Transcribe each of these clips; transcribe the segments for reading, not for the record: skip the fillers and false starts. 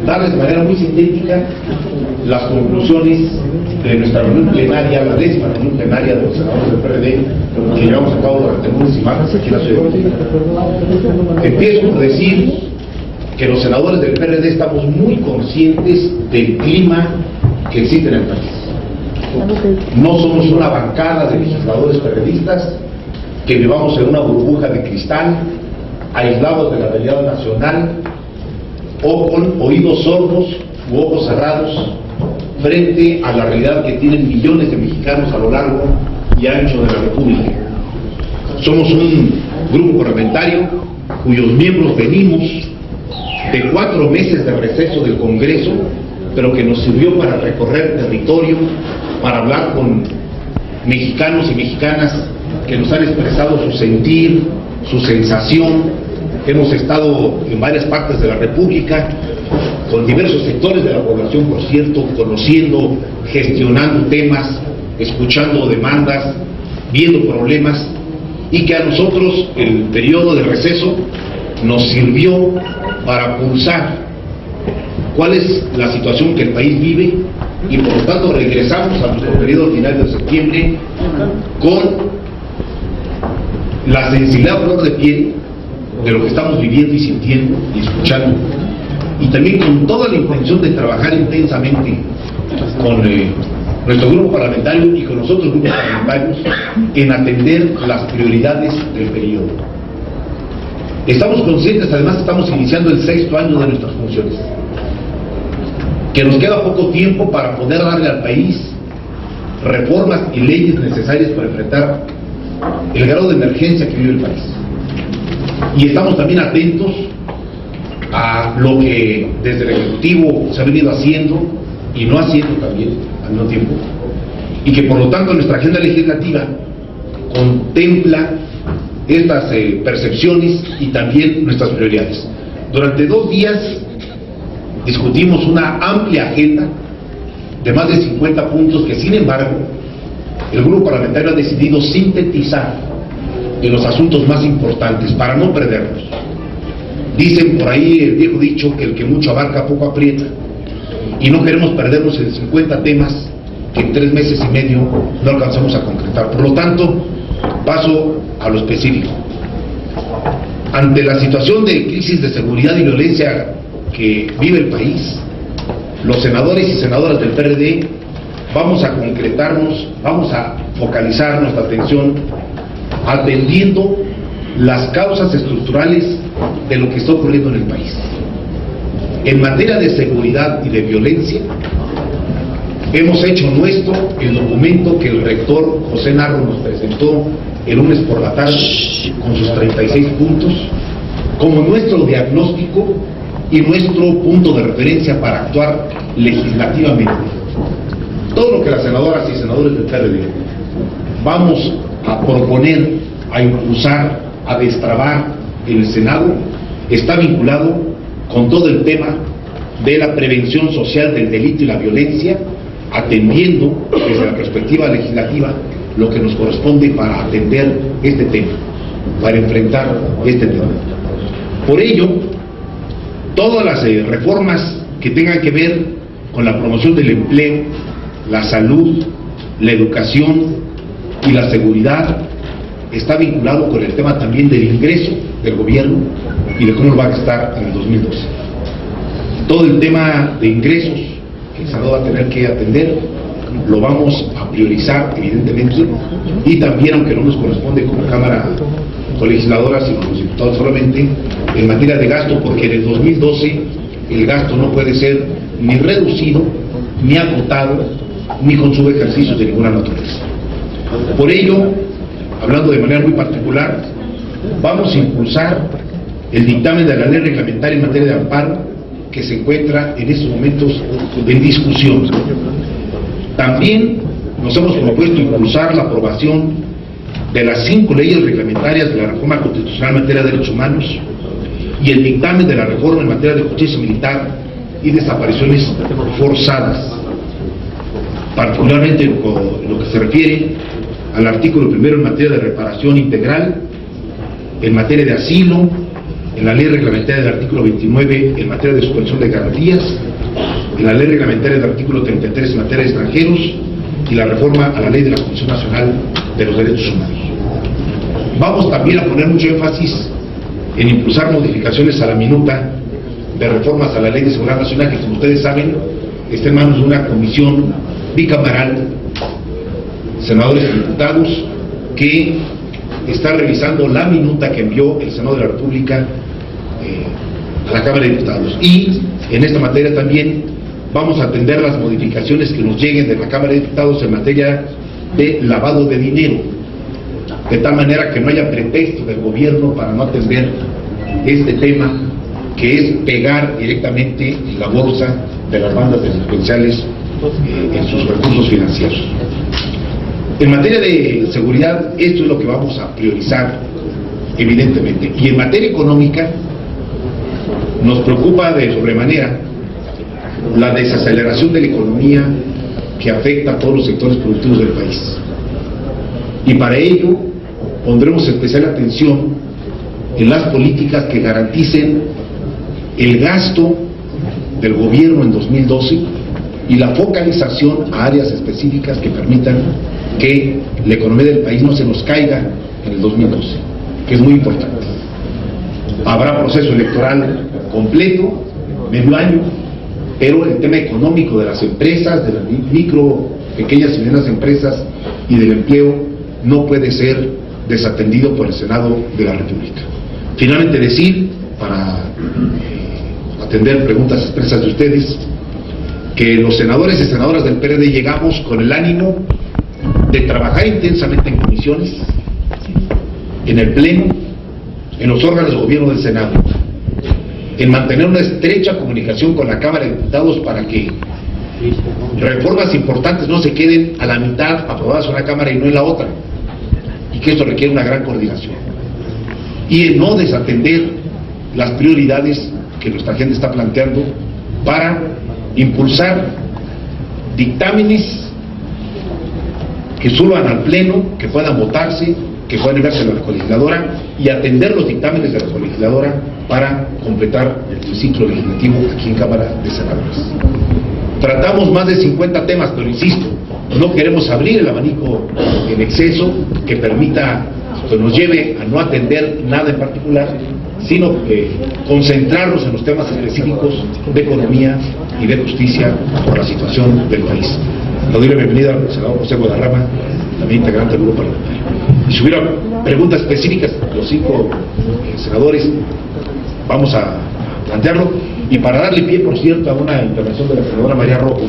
darles de manera muy sintética las conclusiones de nuestra reunión plenaria, la 10ª reunión plenaria de los senadores del PRD, que llevamos a cabo durante lunes y martes aquí en la Ciudad de México. Empiezo por decir que los senadores del PRD estamos muy conscientes del clima que existe en el país. No somos una bancada de legisladores periodistas que vivamos en una burbuja de cristal, aislados de la realidad nacional, o con oídos sordos u ojos cerrados frente a la realidad que tienen millones de mexicanos a lo largo y ancho de la República. Somos un grupo parlamentario cuyos miembros venimos de 4 meses de receso del Congreso, pero que nos sirvió para recorrer territorio, para hablar con mexicanos y mexicanas que nos han expresado su sentir, su sensación. Hemos estado en varias partes de la República, con diversos sectores de la población, por cierto, conociendo, gestionando temas, escuchando demandas, viendo problemas, y que a nosotros el periodo de receso nos sirvió para pulsar cuál es la situación que el país vive, y por lo tanto regresamos a nuestro periodo ordinario de septiembre con la sensibilidad a flor de piel de lo que estamos viviendo y sintiendo y escuchando, y también con toda la intención de trabajar intensamente con nuestro grupo parlamentario y con los otros grupos parlamentarios en atender las prioridades del periodo. Estamos conscientes, además estamos iniciando el 6º año de nuestras funciones, que nos queda poco tiempo para poder darle al país reformas y leyes necesarias para enfrentar el grado de emergencia que vive el país. Y estamos también atentos a lo que desde el Ejecutivo se ha venido haciendo y no haciendo también al mismo tiempo, y que por lo tanto nuestra agenda legislativa contempla estas percepciones y también nuestras prioridades. Durante 2 días discutimos una amplia agenda de más de 50 puntos que, sin embargo, el grupo parlamentario ha decidido sintetizar en los asuntos más importantes para no perdernos. Dicen por ahí el viejo dicho que el que mucho abarca poco aprieta, y no queremos perdernos en 50 temas que en 3 meses y medio no alcanzamos a concretar. Por lo tanto, paso a lo específico. Ante la situación de crisis de seguridad y violencia que vive el país, los senadores y senadoras del PRD vamos a concretarnos, vamos a focalizar nuestra atención atendiendo las causas estructurales de lo que está ocurriendo en el país. En materia de seguridad y de violencia, hemos hecho nuestro el documento que el rector José Narro nos presentó el lunes por la tarde, con sus 36 puntos, como nuestro diagnóstico y nuestro punto de referencia para actuar legislativamente. Todo lo que las senadoras y senadores del PRD vamos a proponer, a impulsar, a destrabar en el Senado, está vinculado con todo el tema de la prevención social del delito y la violencia, atendiendo desde la perspectiva legislativa lo que nos corresponde para atender este tema, para enfrentar este tema. Por ello, todas las reformas que tengan que ver con la promoción del empleo, la salud, la educación y la seguridad, está vinculado con el tema también del ingreso del gobierno y de cómo lo va a gastar en el 2012. Todo el tema de ingresos que el Senado va a tener que atender, lo vamos a priorizar evidentemente, y también, aunque no nos corresponde como Cámara colegisladora, sino como diputados solamente, en materia de gasto, porque en el 2012 el gasto no puede ser ni reducido, ni acotado, ni con subejercicios de ninguna naturaleza. Por ello, hablando de manera muy particular, vamos a impulsar el dictamen de la ley reglamentaria en materia de amparo que se encuentra en estos momentos en discusión. También nos hemos propuesto impulsar la aprobación de las 5 leyes reglamentarias de la reforma constitucional en materia de derechos humanos y el dictamen de la reforma en materia de justicia militar y desapariciones forzadas, particularmente en lo que se refiere al artículo 1 en materia de reparación integral, en materia de asilo, en la ley reglamentaria del artículo 29 en materia de suspensión de garantías, en la ley reglamentaria del artículo 33 en materia de extranjeros y la reforma a la ley de la Comisión Nacional de los Derechos Humanos. Vamos también a poner mucho énfasis en impulsar modificaciones a la minuta de reformas a la Ley de Seguridad Nacional, que como ustedes saben está en manos de una comisión bicameral, senadores y diputados, que está revisando la minuta que envió el Senado de la República a la Cámara de Diputados. Y en esta materia también vamos a atender las modificaciones que nos lleguen de la Cámara de Diputados en materia de lavado de dinero, de tal manera que no haya pretexto del gobierno para no atender este tema, que es pegar directamente la bolsa de las bandas delincuenciales en sus recursos financieros. En materia de seguridad, esto es lo que vamos a priorizar, evidentemente. Y en materia económica, nos preocupa de sobremanera la desaceleración de la economía que afecta a todos los sectores productivos del país. Y para ello, pondremos especial atención en las políticas que garanticen el gasto del gobierno en 2012 y la focalización a áreas específicas que permitan que la economía del país no se nos caiga en el 2012, que es muy importante. Habrá proceso electoral completo, medio año, pero el tema económico de las empresas, de las micro, pequeñas y medianas empresas y del empleo no puede ser desatendido por el Senado de la República. Finalmente decir, para atender preguntas expresas de ustedes, que los senadores y senadoras del PRD llegamos con el ánimo de trabajar intensamente en comisiones, en el Pleno, en los órganos de gobierno del Senado, en mantener una estrecha comunicación con la Cámara de Diputados para que reformas importantes no se queden a la mitad aprobadas en una Cámara y no en la otra, y que esto requiere una gran coordinación, y en no desatender las prioridades que nuestra gente está planteando para impulsar dictámenes que suban al Pleno, que puedan votarse, que puedan enviarse a la colegisladora y atender los dictámenes de la colegisladora para completar el ciclo legislativo aquí en Cámara de Senadores. Tratamos más de 50 temas, pero insisto, no queremos abrir el abanico en exceso que permita, que nos lleve a no atender nada en particular, sino concentrarnos en los temas específicos de economía y de justicia por la situación del país. Le doy la bienvenida al senador José Guadarrama, también integrante del grupo parlamentario. Y si hubiera preguntas específicas, los 5 senadores vamos a plantearlo. Y para darle pie, por cierto, a una intervención de la senadora María Rojo,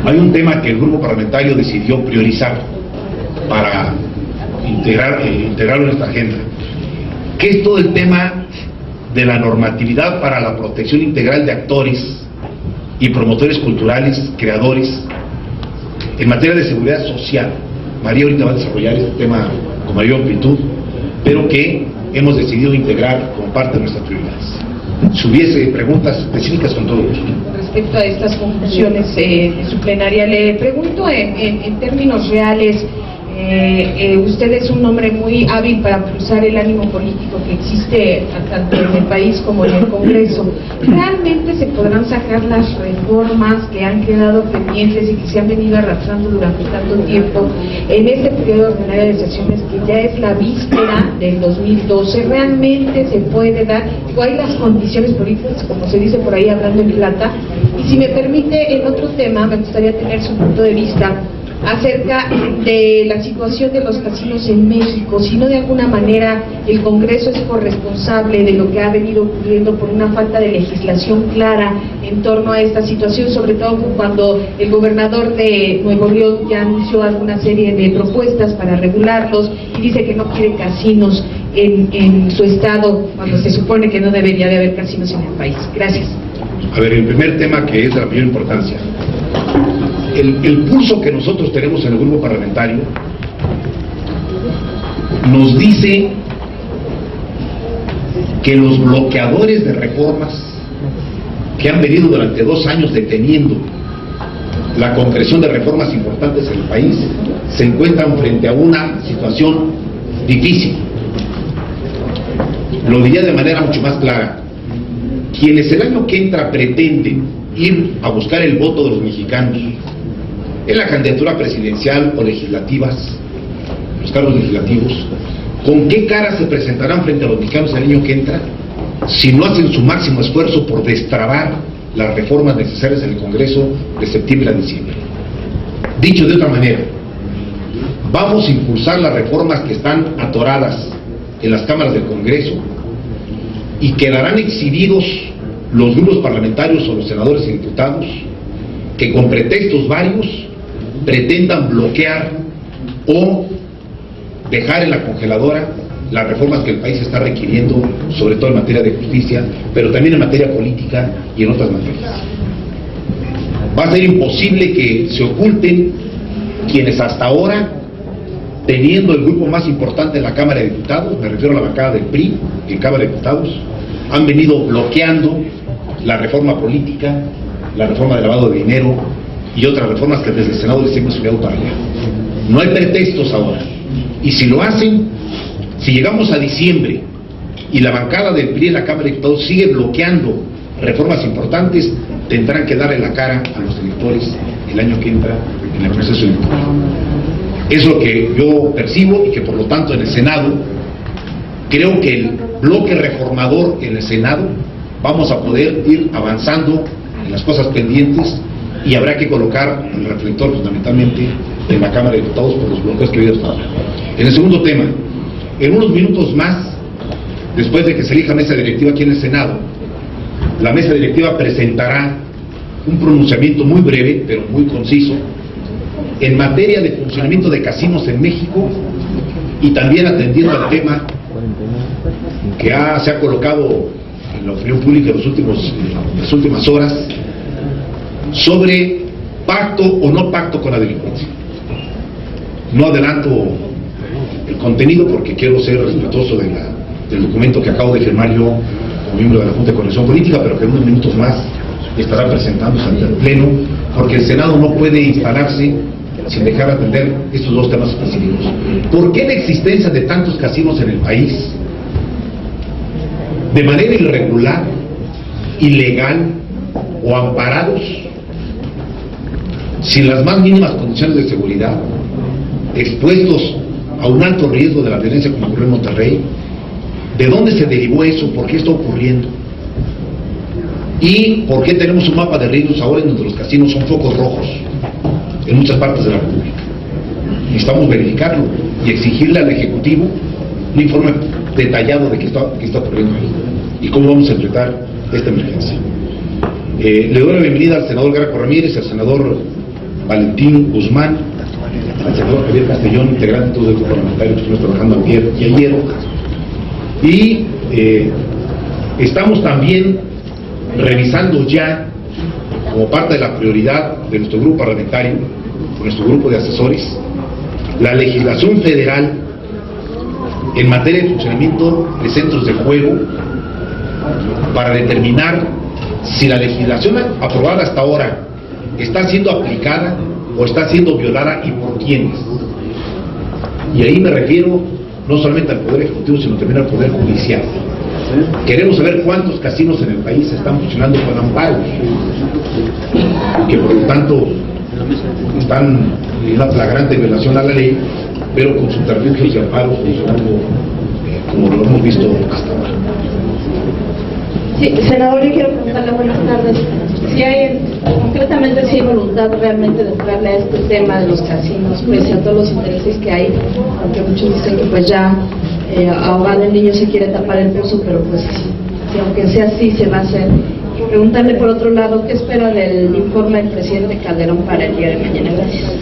hay un tema que el grupo parlamentario decidió priorizar para integrarlo en esta agenda, que es todo el tema de la normatividad para la protección integral de actores y promotores culturales, creadores, en materia de seguridad social. María ahorita va a desarrollar este tema con mayor amplitud, pero que hemos decidido integrar como parte de nuestras prioridades. Si hubiese preguntas específicas, con todo gusto. Respecto a estas conclusiones de su plenaria, le pregunto en términos reales, usted es un hombre muy hábil para cruzar el ánimo político que existe tanto en el país como en el Congreso. ¿Realmente se podrán sacar las reformas que han quedado pendientes y que se han venido arrastrando durante tanto tiempo en este periodo ordinario de sesiones, que ya es la víspera del 2012? ¿Realmente se puede dar? Digo, hay las condiciones políticas, como se dice por ahí hablando en plata. Y si me permite, en otro tema, me gustaría tener su punto de vista acerca de la situación de los casinos en México, si no de alguna manera el Congreso es corresponsable de lo que ha venido ocurriendo por una falta de legislación clara en torno a esta situación, sobre todo cuando el gobernador de Nuevo León ya anunció alguna serie de propuestas para regularlos y dice que no quiere casinos en su estado, cuando se supone que no debería de haber casinos en el país. Gracias. A ver, el primer tema, que es de la mayor importancia, el pulso que nosotros tenemos en el grupo parlamentario nos dice que los bloqueadores de reformas que han venido durante 2 años deteniendo la concreción de reformas importantes en el país se encuentran frente a una situación difícil. Lo diría de manera mucho más clara: quienes el año que entra pretenden ir a buscar el voto de los mexicanos en la candidatura presidencial o legislativas, los cargos legislativos, ¿con qué cara se presentarán frente a los mexicanos el año que entra si no hacen su máximo esfuerzo por destrabar las reformas necesarias en el Congreso de septiembre a diciembre? Dicho de otra manera, vamos a impulsar las reformas que están atoradas en las cámaras del Congreso y quedarán exhibidos los grupos parlamentarios o los senadores y diputados que con pretextos varios pretendan bloquear o dejar en la congeladora las reformas que el país está requiriendo, sobre todo en materia de justicia, pero también en materia política y en otras materias. Va a ser imposible que se oculten quienes hasta ahora, teniendo el grupo más importante en la Cámara de Diputados, me refiero a la bancada del PRI en Cámara de Diputados, han venido bloqueando la reforma política, la reforma de lavado de dinero y otras reformas que desde el Senado les hemos enviado para allá. No hay pretextos ahora. Y si lo hacen, si llegamos a diciembre y la bancada del PRI en la Cámara de Diputados sigue bloqueando reformas importantes, tendrán que darle la cara a los electores el año que entra en el proceso electoral. Es lo que yo percibo y que por lo tanto en el Senado, creo que el bloque reformador en el Senado vamos a poder ir avanzando en las cosas pendientes y habrá que colocar el reflector fundamentalmente en la Cámara de Diputados por los bloqueos que ha habido hasta ahora. En el segundo tema, en unos minutos más, después de que se elija mesa directiva aquí en el Senado, la mesa directiva presentará un pronunciamiento muy breve, pero muy conciso, en materia de funcionamiento de casinos en México y también atendiendo al tema que se ha colocado en la opinión pública en las últimas horas sobre pacto o no pacto con la delincuencia. No adelanto el contenido porque quiero ser respetuoso del documento que acabo de firmar yo como miembro de la Junta de Coordinación Política, pero que en unos minutos más estará presentándose ante el Pleno, porque el Senado no puede instalarse sin dejar de atender estos dos temas específicos. ¿Por qué la existencia de tantos casinos en el país, de manera irregular, ilegal o amparados, sin las más mínimas condiciones de seguridad, expuestos a un alto riesgo de la violencia como ocurrió en Monterrey? ¿De dónde se derivó eso? ¿Por qué está ocurriendo? ¿Y por qué tenemos un mapa de riesgos ahora en donde los casinos son focos rojos en muchas partes de la República? Necesitamos verificarlo y exigirle al Ejecutivo un informe detallado de qué está ocurriendo ahí y cómo vamos a enfrentar esta emergencia. Le doy la bienvenida al senador Graco Ramírez, al senador Valentín Guzmán, al senador Javier Castellón, integrante del grupo parlamentario que estuvimos trabajando ayer y ayer. Y estamos también revisando ya, como parte de la prioridad de nuestro grupo parlamentario, con nuestro grupo de asesores, la legislación federal en materia de funcionamiento de centros de juego para determinar si la legislación aprobada hasta ahora está siendo aplicada o está siendo violada y por quiénes. Y ahí me refiero no solamente al Poder Ejecutivo, sino también al Poder Judicial. Queremos saber cuántos casinos en el país están funcionando con amparos, que por lo tanto están en una flagrante violación a la ley, pero con subterfugios y amparos funcionando como lo hemos visto hasta ahora. Sí, senador, yo quiero preguntarle, buenas tardes, si hay, concretamente, si hay voluntad realmente de entrarle a este tema de los casinos, pese a todos los intereses que hay, aunque muchos dicen que pues ya ahogado el niño se quiere tapar el pozo, pero pues si aunque sea así se va a hacer. Y preguntarle por otro lado, ¿qué espera del informe del presidente Calderón para el día de mañana? Gracias.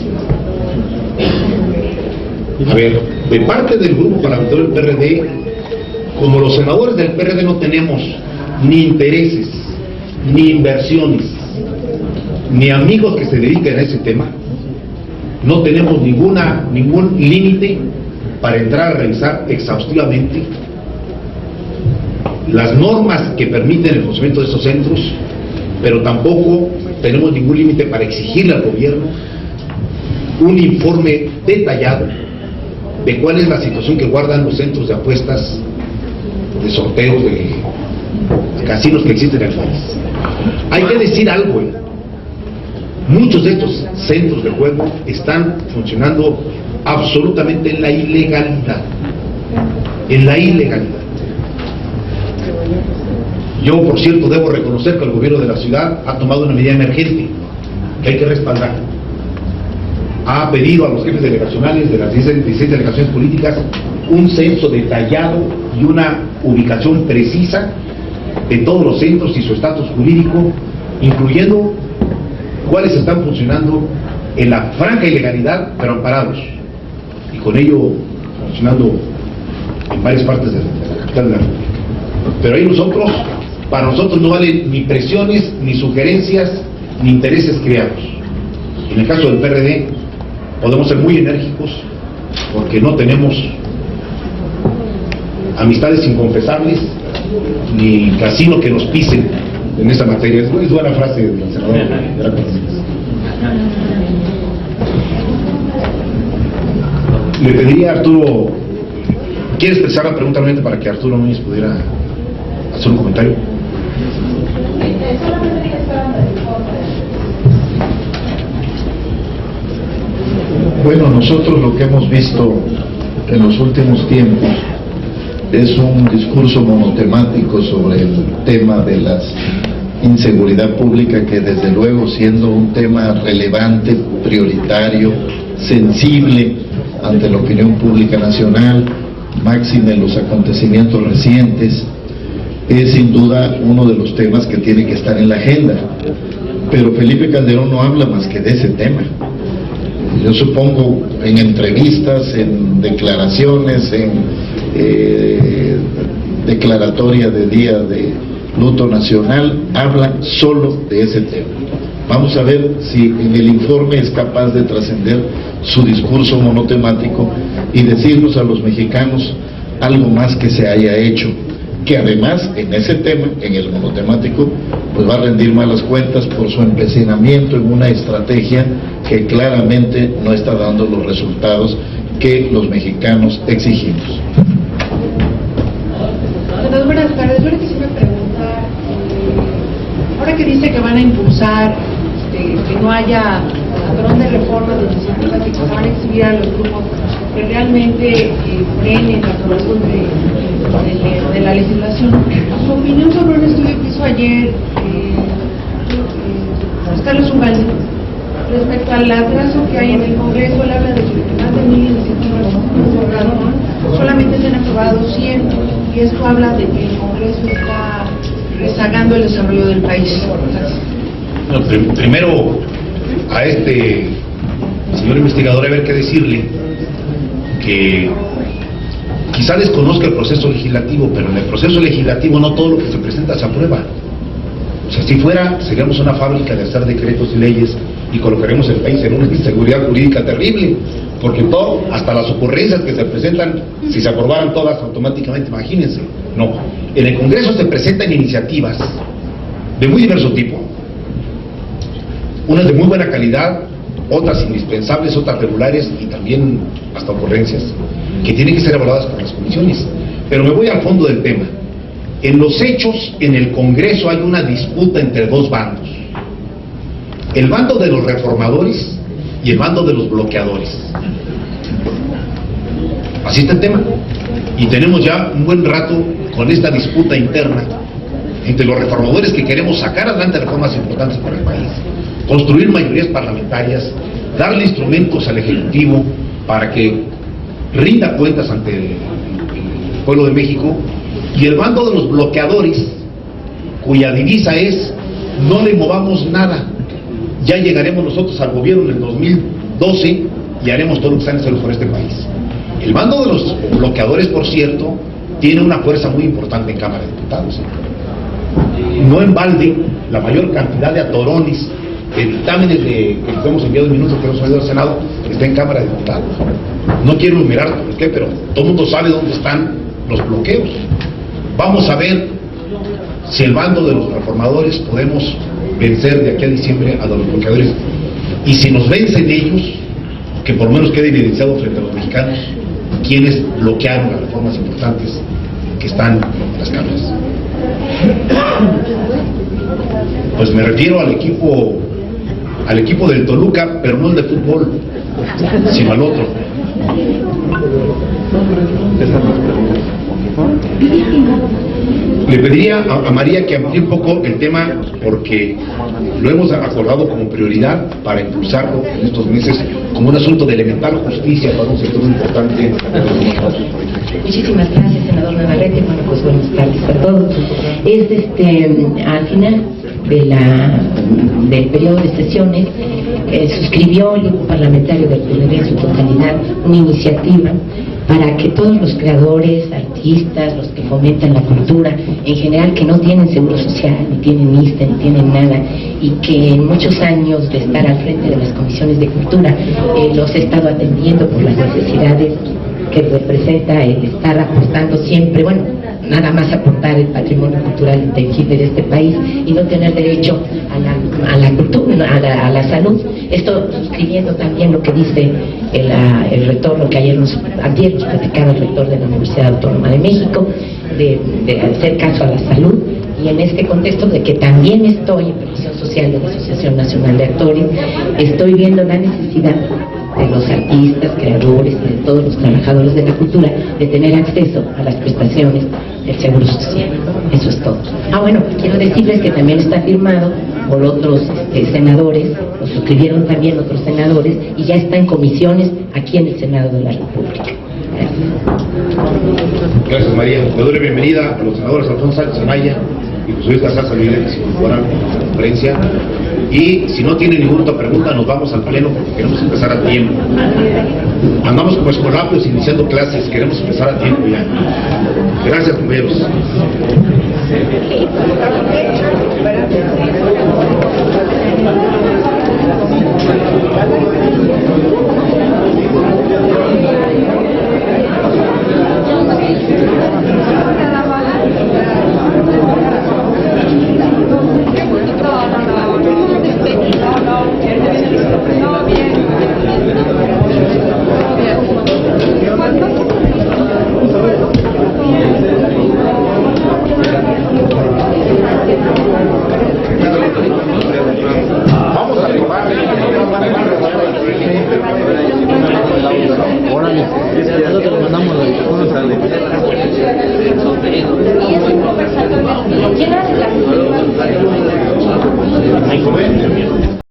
A ver, de parte del grupo parlamentario del PRD, como los senadores del PRD no tenemos ni intereses, ni inversiones, ni amigos que se dediquen a ese tema, no tenemos ningún límite para entrar a revisar exhaustivamente las normas que permiten el funcionamiento de esos centros, pero tampoco tenemos ningún límite para exigirle al gobierno un informe detallado de cuál es la situación que guardan los centros de apuestas de sorteos de casinos que existen en el país. Hay que decir algo, muchos de estos centros de juego están funcionando absolutamente en la ilegalidad. En la ilegalidad. Yo, por cierto, debo reconocer que el gobierno de la ciudad ha tomado una medida emergente que hay que respaldar. Ha pedido a los jefes delegacionales de las 16 delegaciones políticas un censo detallado y una ubicación precisa de todos los centros y su estatus jurídico, incluyendo cuáles están funcionando en la franca ilegalidad, pero amparados, y con ello funcionando en varias partes de la capital de la República. Pero ahí nosotros, para nosotros no valen ni presiones, ni sugerencias, ni intereses creados. En el caso del PRD, podemos ser muy enérgicos porque no tenemos amistades inconfesables ni casino que nos pisen en esa materia. Es buena frase del senador de la Constitución. Le pediría a Arturo, ¿quiere expresar la pregunta nuevamente para que Arturo Núñez pudiera hacer un comentario? Bueno, nosotros lo que hemos visto en los últimos tiempos es un discurso monotemático sobre el tema de la inseguridad pública, que desde luego, siendo un tema relevante, prioritario, sensible ante la opinión pública nacional, máxime en los acontecimientos recientes, es sin duda uno de los temas que tiene que estar en la agenda. Pero Felipe Calderón no habla más que de ese tema. Yo supongo en entrevistas, en declaraciones, en declaratoria de día de luto nacional, habla solo de ese tema. Vamos a ver si en el informe es capaz de trascender su discurso monotemático y decirnos a los mexicanos algo más que se haya hecho, que además en ese tema, en el monotemático, pues va a rendir malas cuentas por su empecinamiento en una estrategia que claramente no está dando los resultados que los mexicanos exigimos. Senador, buenas tardes. Yo le quisiera preguntar, ahora que dice que van a impulsar que no haya padrón de reforma de iniciativas y que se van a exhibir a los grupos que realmente frenen la aprobación de la legislación, su opinión sobre un estudio que hizo ayer Carlos Ugalde respecto al atraso que hay en el Congreso. Él habla de que más de 1000 iniciativas solamente se han aprobado 100, y esto habla de que el Congreso está rezagando el desarrollo del país. No, primero a este señor investigador hay que decirle que quizá desconozca el proceso legislativo, pero en el proceso legislativo no todo lo que se presenta se aprueba. O sea, si fuera, seríamos una fábrica de hacer decretos y leyes y colocaremos el país en una inseguridad jurídica terrible, porque todo, hasta las ocurrencias que se presentan, si se aprobaran todas automáticamente, imagínense. No, en el Congreso se presentan iniciativas de muy diverso tipo, unas de muy buena calidad, otras indispensables, otras regulares y también hasta ocurrencias que tienen que ser evaluadas por las comisiones. Pero me voy al fondo del tema. En los hechos, en el Congreso hay una disputa entre dos bandos: el bando de los reformadores y el bando de los bloqueadores. Así está el tema, y tenemos ya un buen rato con esta disputa interna entre los reformadores, que queremos sacar adelante reformas importantes para el país, construir mayorías parlamentarias, darle instrumentos al Ejecutivo para que rinda cuentas ante el pueblo de México, y el bando de los bloqueadores, cuya divisa es: no le movamos nada, ya llegaremos nosotros al gobierno en el 2012 y haremos todo lo que sea necesario por este país. El bando de los bloqueadores, por cierto, tiene una fuerza muy importante en Cámara de Diputados. No en balde, la mayor cantidad de atorones, de dictámenes que hemos enviado en minutos que hemos enviado al Senado, está en Cámara de Diputados. No quiero enumerar por qué, pero todo el mundo sabe dónde están los bloqueos. Vamos a ver si el bando de los reformadores podemos vencer de aquí a diciembre a los bloqueadores, y si nos vencen ellos, que por lo menos quede evidenciado frente a los mexicanos quienes bloquearon las reformas importantes que están en las cámaras. Pues me refiero al equipo del Toluca, pero no el de fútbol, sino al otro. Le pediría a María que amplíe un poco el tema, porque lo hemos acordado como prioridad para impulsarlo en estos meses como un asunto de elemental justicia para un sector importante de los mexicanos. Muchísimas gracias, senador Navarrete. Bueno, pues buenas tardes a todos. Al final del periodo de sesiones, suscribió el grupo parlamentario del PLD en su totalidad una iniciativa para que todos los creadores, artistas, los que fomentan la cultura, en general, que no tienen seguro social, ni tienen ISSSTE, ni tienen nada, y que en muchos años de estar al frente de las comisiones de cultura, los he estado atendiendo por las necesidades que representa el estar aportando siempre, bueno, nada más aportar el patrimonio cultural intangible de este país y no tener derecho a la cultura, a la salud. Esto suscribiendo también lo que dice el rector, lo que ayer nos platicaba el rector de la Universidad Autónoma de México, de hacer caso a la salud, y en este contexto de que también estoy en previsión social de la Asociación Nacional de Actores, estoy viendo la necesidad de los artistas, creadores y de todos los trabajadores de la cultura de tener acceso a las prestaciones del Seguro Social. Eso es todo. Bueno, quiero decirles que también está firmado por otros senadores, lo suscribieron también otros senadores, y ya está en comisiones aquí en el Senado de la República. Gracias, María. Le doy la bienvenida a los senadores Alfonso Sánchez Anaya y José Casas Aguilera, que se incorporan a la conferencia. Y si no tiene ninguna otra pregunta, nos vamos al pleno porque queremos empezar a tiempo. Andamos como escolapios iniciando clases, queremos empezar a tiempo ya. Gracias, compañeros. Vamos a probar. Órale, eso te lo mandamos. ¿Quién hace la